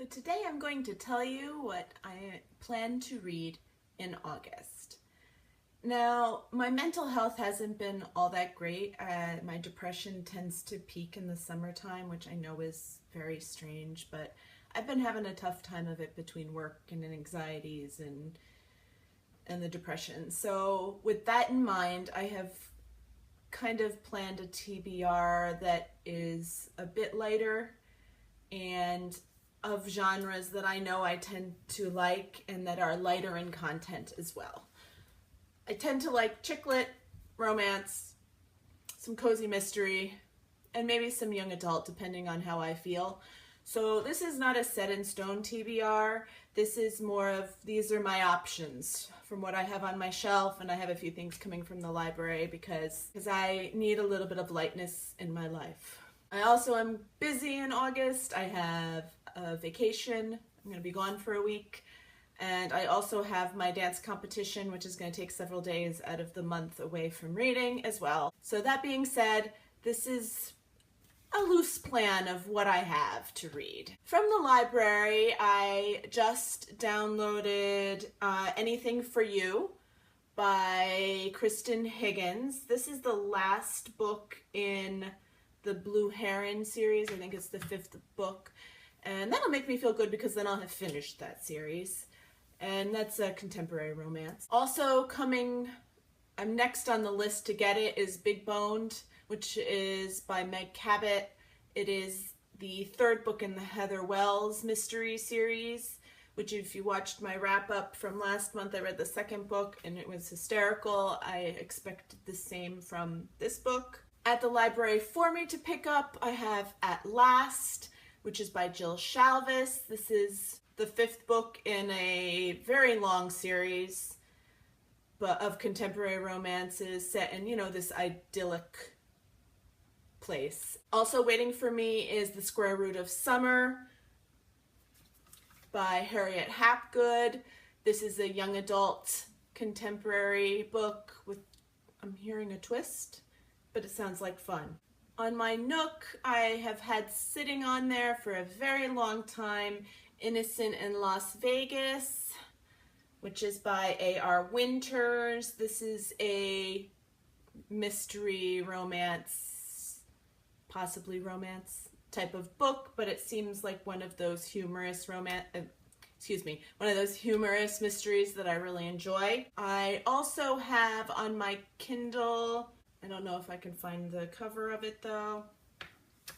So today I'm going to tell you what I plan to read in August. Now, my mental health hasn't been all that great. My depression tends to peak in the summertime, which I know is very strange, but I've been having a tough time of it between work and anxieties and the depression. So with that in mind, I have kind of planned a TBR that is a bit lighter and of genres that I know I tend to like and that are lighter in content as well. I tend to like chick lit, romance, some cozy mystery, and maybe some young adult depending on how I feel. So this is not a set in stone TBR. This is more of, these are my options from what I have on my shelf, and I have a few things coming from the library because I need a little bit of lightness in my life. I also am busy in August. I have a vacation. I'm going to be gone for a week. And I also have my dance competition, which is going to take several days out of the month away from reading as well. So that being said, this is a loose plan of what I have to read. From the library, I just downloaded Anything for You by Kristen Higgins. This is the last book in the Blue Heron series. I think it's the 5th book. And that'll make me feel good because then I'll have finished that series. And that's a contemporary romance. Also coming, I'm next on the list to get it, is Big Boned, which is by Meg Cabot. It is the 3rd book in the Heather Wells mystery series, which if you watched my wrap-up from last month, I read the 2nd book and it was hysterical. I expected the same from this book. At the library for me to pick up, I have At Last, which is by Jill Shalvis. This is the 5th book in a very long series of contemporary romances set in, this idyllic place. Also waiting for me is The Square Root of Summer by Harriet Hapgood. This is a young adult contemporary book with, I'm hearing a twist, but it sounds like fun. On my Nook, I have had sitting on there for a very long time, Innocent in Las Vegas, which is by A.R. Winters. This is a mystery romance, possibly romance type of book, but it seems like one of those humorous humorous mysteries that I really enjoy. I also have on my Kindle, I don't know if I can find the cover of it though,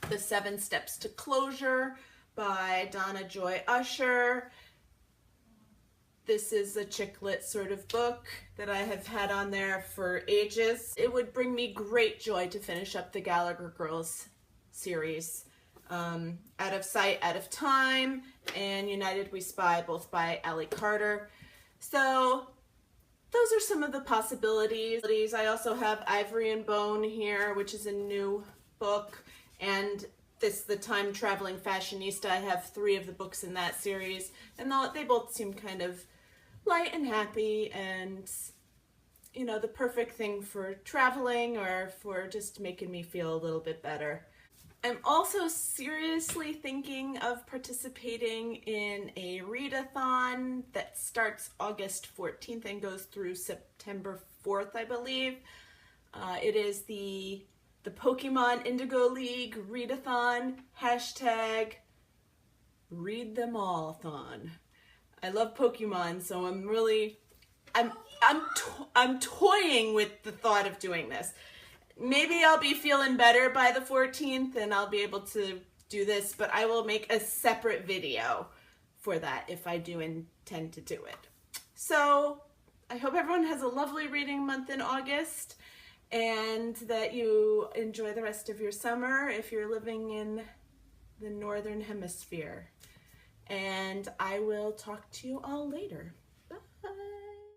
The 7 Steps to Closure by Donna Joy Usher. This is a chick lit sort of book that I have had on there for ages. It would bring me great joy to finish up the Gallagher Girls series. Out of Sight, Out of Time, and United We Spy, both by Ally Carter. So those are some of the possibilities. I also have Ivory and Bone here, which is a new book, and this, The Time Traveling Fashionista. I have 3 of the books in that series, and they both seem kind of light and happy and, the perfect thing for traveling or for just making me feel a little bit better. I'm also seriously thinking of participating in a readathon that starts August 14th and goes through September 4th, I believe. It is the Pokemon Indigo League readathon, hashtag read them all-thon. I love Pokemon, so I'm toying with the thought of doing this. Maybe I'll be feeling better by the 14th and I'll be able to do this, but I will make a separate video for that if I do intend to do it. So I hope everyone has a lovely reading month in August and that you enjoy the rest of your summer if you're living in the Northern Hemisphere. And I will talk to you all later. Bye.